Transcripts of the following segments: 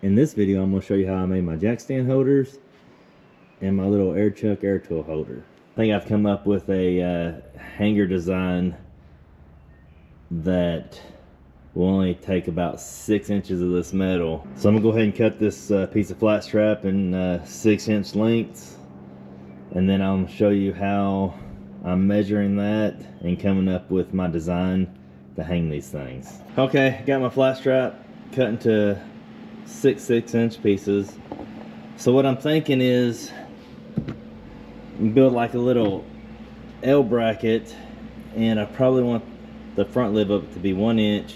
In this video, I'm going to show you how I made my jack stand holders and my little air chuck air tool holder. I think I've come up with a hanger design that will only take about 6 inches of this metal. So I'm going to go ahead and cut this piece of flat strap in 6-inch lengths, and then I'll show you how I'm measuring that and coming up with my design to hang these things. Okay, got my flat strap cut into 6-inch pieces. So what I'm thinking is build like a little L bracket, and I probably want the front lip of it to be 1 inch.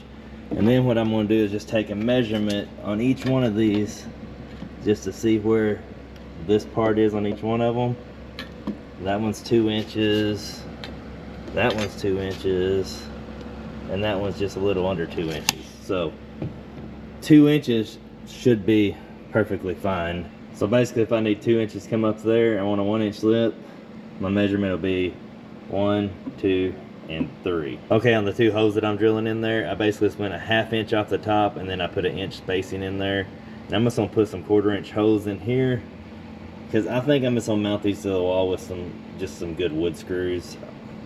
And then what I'm going to do is just take a measurement on each one of these just to see where this part is on each one of them. That one's 2 inches, that one's 2 inches, and that one's just a little under 2 inches. So 2 inches should be perfectly fine. So basically, if I need 2 inches come up there, I want a 1 inch lip, my measurement will be 1, 2, and 3. Okay, on the 2 holes that I'm drilling in there, I basically just went a 1/2 inch off the top, and then I put 1 inch spacing in there. And I'm just gonna put some 1/4 inch holes in here, because I think I'm just gonna mount these to the wall with some good wood screws.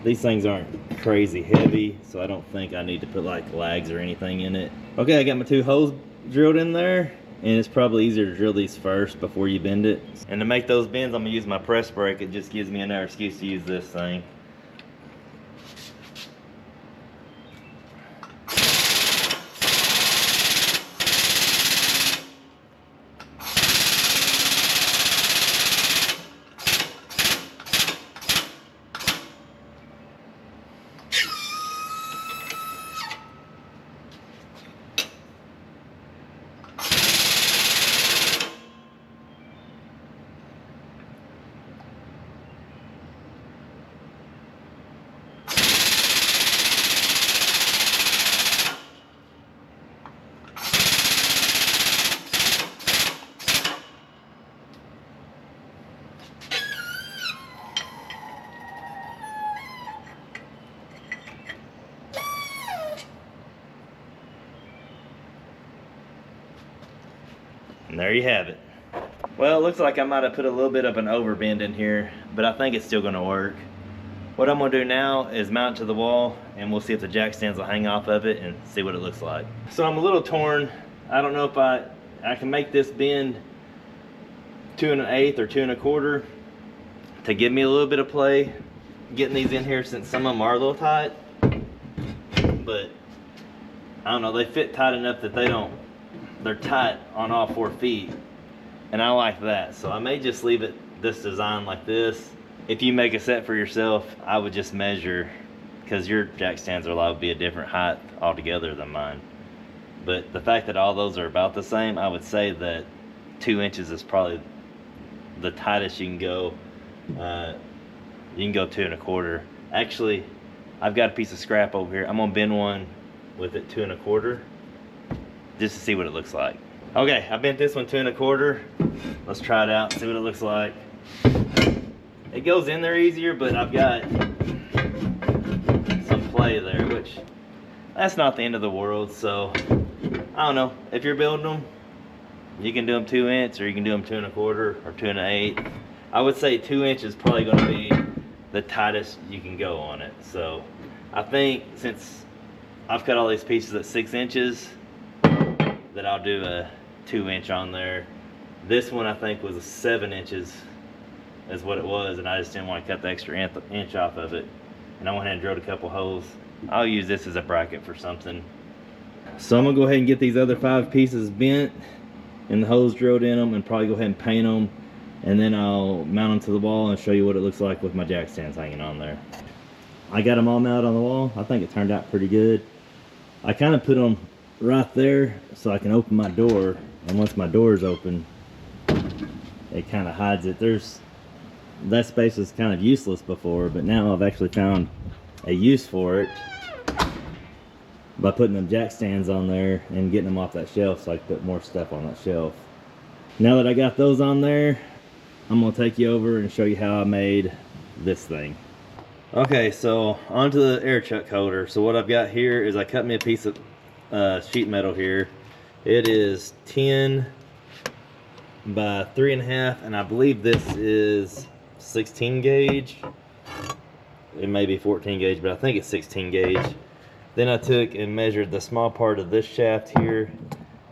These things aren't crazy heavy, so I don't think I need to put like lags or anything in it. Okay, I got my 2 holes drilled in there, and it's probably easier to drill these first before you bend it. And to make those bends, I'm gonna use my press brake. It just gives me another excuse to use this thing. And there you have it. Well, it looks like I might have put a little bit of an overbend in here, but I think it's still gonna work. What I'm gonna do now is mount it to the wall, and we'll see if the jack stands will hang off of it and see what it looks like. So I'm a little torn. I don't know if I can make this bend 2 1/8 or 2 1/4 to give me a little bit of play getting these in here, since some of them are a little tight. But I don't know, they fit tight enough that they're tight on all 4 feet, and I like that. So I may just leave it this design like this. If you make a set for yourself, I would just measure, because your jack stands are liable to be a different height altogether than mine. But the fact that all those are about the same, I would say that 2 inches is probably the tightest you can go. You can go 2 1/4. Actually, I've got a piece of scrap over here. I'm gonna bend one with it 2 1/4 just to see what it looks like. Okay, I bent this one 2 1/4. Let's try it out, see what it looks like. It goes in there easier, but I've got some play there, which that's not the end of the world. So I don't know, if you're building them, you can do them 2 inch, or you can do them 2 1/4 or 2 1/8. I would say 2 inch is probably going to be the tightest you can go on it. So I think since I've cut all these pieces at 6 inches, that I'll do a 2 inch on there. This one I think was 7 inches is what it was, and I just didn't want to cut the extra inch off of it. And I went ahead and drilled a couple holes. I'll use this as a bracket for something. So I'm gonna go ahead and get these other 5 pieces bent and the holes drilled in them, and probably go ahead and paint them, and then I'll mount them to the wall and show you what it looks like with my jack stands hanging on there. I got them all mounted on the wall. I think it turned out pretty good. I kind of put them right there so I can open my door, and once my door is open, it kind of hides it. That space was kind of useless before, but now I've actually found a use for it by putting them jack stands on there and getting them off that shelf, so I can put more stuff on that shelf. Now that I got those on there, I'm gonna take you over and show you how I made this thing. Okay, so onto the air chuck holder. So what I've got here is I cut me a piece of sheet metal here. It is 10 by 3.5, and I believe this is 16 gauge. It may be 14 gauge, but I think it's 16 gauge. Then I took and measured the small part of this shaft here,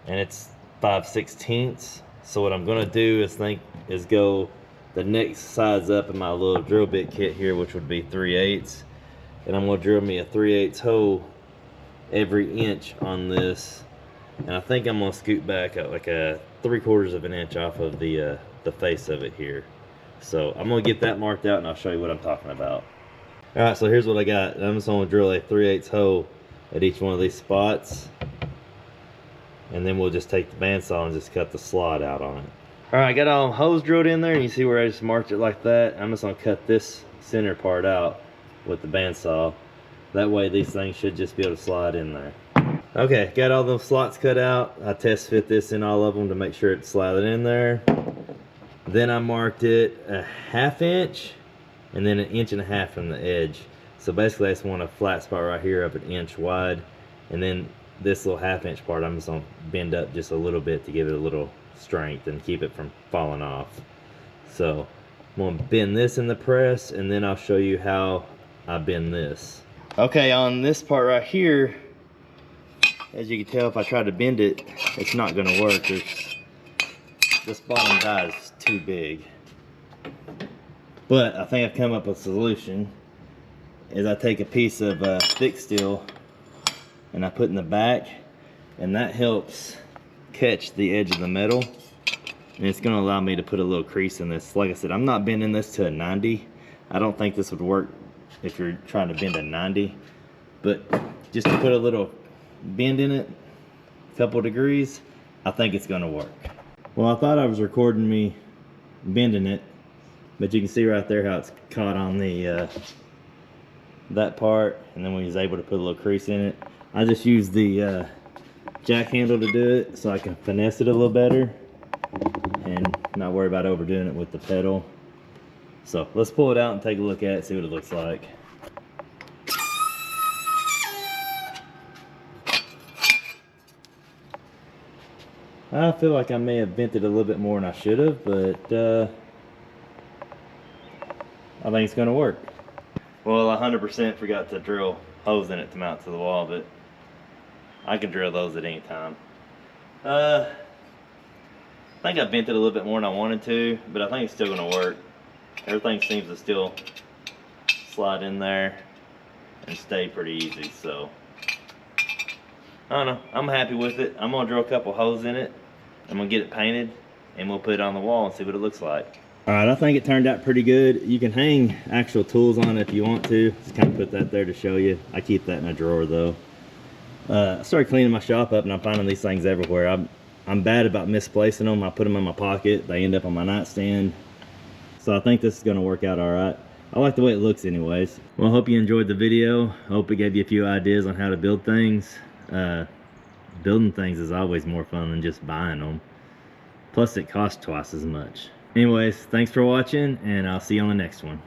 and it's 5/16. So what I'm gonna do is go the next size up in my little drill bit kit here, which would be 3/8, and I'm gonna drill me a 3/8 hole every inch on this, and I think I'm gonna scoot back like a 3/4 of an inch off of the face of it here. So I'm gonna get that marked out, and I'll show you what I'm talking about. All right, so here's what I got. I'm just gonna drill a 3/8 hole at each one of these spots, and then we'll just take the bandsaw and just cut the slot out on it. All right, I got all holes drilled in there, and you see where I just marked it like that. I'm just gonna cut this center part out with the bandsaw. That way these things should just be able to slide in there. Okay, got all those slots cut out. I test fit this in all of them to make sure it's sliding in there. Then I marked it a 1/2 inch and then 1.5 inches from the edge. So basically I just want a flat spot right here of 1 inch wide, and then this little 1/2 inch part I'm just gonna bend up just a little bit to give it a little strength and keep it from falling off. So I'm gonna bend this in the press, and then I'll show you how I bend this. Okay, on this part right here, as you can tell, if I try to bend it, it's not gonna work. This bottom die is too big. But I think I've come up with a solution. Is I take a piece of thick steel and I put in the back, and that helps catch the edge of the metal, and it's going to allow me to put a little crease in this. Like I said, I'm not bending this to a 90. I don't think this would work if you're trying to bend a 90, but just to put a little bend in it, a couple degrees, I think it's going to work. Well, I thought I was recording me bending it, but you can see right there how it's caught on the that part, and then we was able to put a little crease in it. I just used the jack handle to do it so I can finesse it a little better and not worry about overdoing it with the pedal. So let's pull it out and take a look at it, see what it looks like. I feel like I may have bent it a little bit more than I should have, but I think it's going to work. Well, I 100% forgot to drill holes in it to mount to the wall, but I can drill those at any time. I think I bent it a little bit more than I wanted to, but I think it's still going to work. Everything seems to still slide in there and stay pretty easy, so I don't know. I'm happy with it. I'm going to drill a couple holes in it. I'm going to get it painted, and we'll put it on the wall and see what it looks like. Alright, I think it turned out pretty good. You can hang actual tools on it if you want to. Just kind of put that there to show you. I keep that in a drawer though. I started cleaning my shop up, and I'm finding these things everywhere. I'm bad about misplacing them. I put them in my pocket. They end up on my nightstand. So I think this is going to work out alright. I like the way it looks anyways. Well, I hope you enjoyed the video. I hope it gave you a few ideas on how to build things. Building things is always more fun than just buying them. Plus it costs twice as much. Anyways, thanks for watching, and I'll see you on the next one.